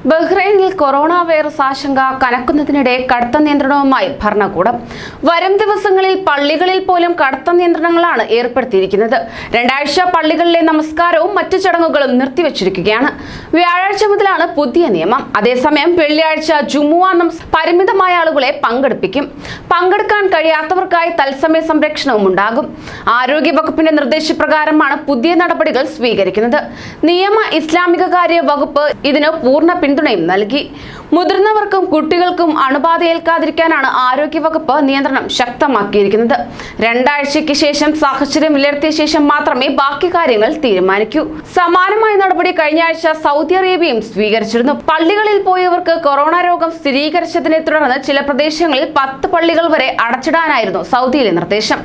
ബഹ്റൈനിൽ corona virus ആശങ്ക കനക്കുന്നതിനിടെ കടുത്ത നിയന്ത്രണവുമായി ഭരണകൂടം. വരും ദിവസങ്ങളിൽ പള്ളികളിൽ പോലും കടുത്ത നിയന്ത്രണങ്ങളാണ് ഏർപ്പെടുത്തിയിരിക്കുന്നത്. രണ്ടാഴ്ച പള്ളികളിലെ നമസ്കാരവും മറ്റു ചടങ്ങുകളും നിർത്തിവച്ചിരിക്കുകയാണ്. വ്യാഴാഴ്ച മുതലാണ് പുതിയ നിയമം. അതേസമയം വെള്ളിയാഴ്ച ജുമുഅ പരിമിതമായ ആളുകളെ പങ്കെടുപ്പിക്കും. പങ്കെടുക്കാൻ കഴിയാത്തവർക്കായി തത്സമയ സംരക്ഷണവും ഉണ്ടാകും. ആരോഗ്യ വകുപ്പിന്റെ നിർദ്ദേശപ്രകാരമാണ് പുതിയ നടപടികൾ സ്വീകരിക്കുന്നത്. നിയമ ഇസ്ലാമിക കാര്യ വകുപ്പ് ഇതിന് പൂർണ്ണ പിന്തുണയും നൽകി. മുതിർന്നവർക്കും കുട്ടികൾക്കും അണുബാധ ഏൽക്കാതിരിക്കാനാണ് ആരോഗ്യവകുപ്പ് നിയന്ത്രണം ശക്തമാക്കിയിരിക്കുന്നത്. രണ്ടാഴ്ചയ്ക്ക് ശേഷം സാഹചര്യം വിലയിരുത്തിയ ശേഷം മാത്രമേ ബാക്കി കാര്യങ്ങൾ തീരുമാനിക്കൂ. സമാനമായ നടപടി കഴിഞ്ഞ ആഴ്ച സൗദി അറേബ്യയും സ്വീകരിച്ചിരുന്നു. പള്ളികളിൽ പോയവർക്ക് കൊറോണ രോഗം സ്ഥിരീകരിച്ചതിനെ തുടർന്ന് ചില പ്രദേശങ്ങളിൽ 10 പള്ളികൾ വരെ അടച്ചിടാനായിരുന്നു സൗദിയിലെ നിർദ്ദേശം.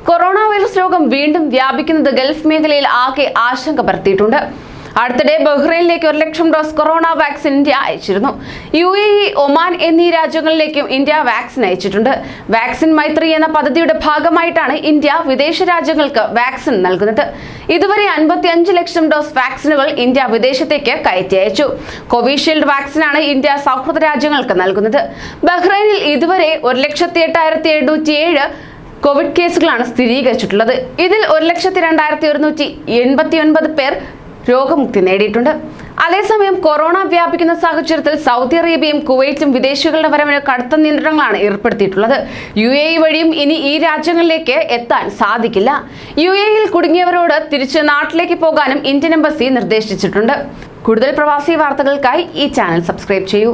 കൊറോണ വൈറസ് രോഗം വീണ്ടും വ്യാപിക്കുന്നത് ഗൾഫ് മേഖലയിൽ ആകെ ആശങ്ക പരത്തിയിട്ടുണ്ട്. അടുത്തിടെ ബഹ്റൈനിലേക്ക് 1 ലക്ഷം ഡോസ് കൊറോണ വാക്സിൻ ഇന്ത്യ അയച്ചിരുന്നു. UAE, ഒമാൻ എന്നീ രാജ്യങ്ങളിലേക്കും ഇന്ത്യ വാക്സിൻ അയച്ചിട്ടുണ്ട്. വാക്സിൻ മൈത്രി എന്ന പദ്ധതിയുടെ ഭാഗമായിട്ടാണ് ഇന്ത്യ വിദേശ രാജ്യങ്ങൾക്ക് വാക്സിൻ നൽകുന്നത്. ഇതുവരെ 55 ലക്ഷം ഡോസ് വാക്സിനുകൾ ഇന്ത്യ വിദേശത്തേക്ക് കയറ്റി അയച്ചു. കോവിഷീൽഡ് വാക്സിനാണ് ഇന്ത്യ സൗഹൃദ രാജ്യങ്ങൾക്ക് നൽകുന്നത്. ബഹ്റൈനിൽ ഇതുവരെ 1,08,707 കോവിഡ് കേസുകളാണ് സ്ഥിരീകരിച്ചിട്ടുള്ളത്. ഇതിൽ 1,02,189 പേർ രോഗമുക്തി നേടിയിട്ടുണ്ട്. അതേസമയം കൊറോണ വ്യാപിക്കുന്ന സാഹചര്യത്തിൽ സൗദി അറേബ്യയും കുവൈറ്റും വിദേശികളുടെ വരവിന് കടുത്ത നിയന്ത്രണങ്ങളാണ് ഏർപ്പെടുത്തിയിട്ടുള്ളത്. UAE വഴിയും ഇനി ഈ രാജ്യങ്ങളിലേക്ക് എത്താൻ സാധിക്കില്ല. UAE-യിൽ കുടുങ്ങിയവരോട് തിരിച്ച് നാട്ടിലേക്ക് പോകാനും ഇന്ത്യൻ എംബസി നിർദ്ദേശിച്ചിട്ടുണ്ട്. കൂടുതൽ പ്രവാസി വാർത്തകൾക്കായി ഈ ചാനൽ സബ്സ്ക്രൈബ് ചെയ്യൂ.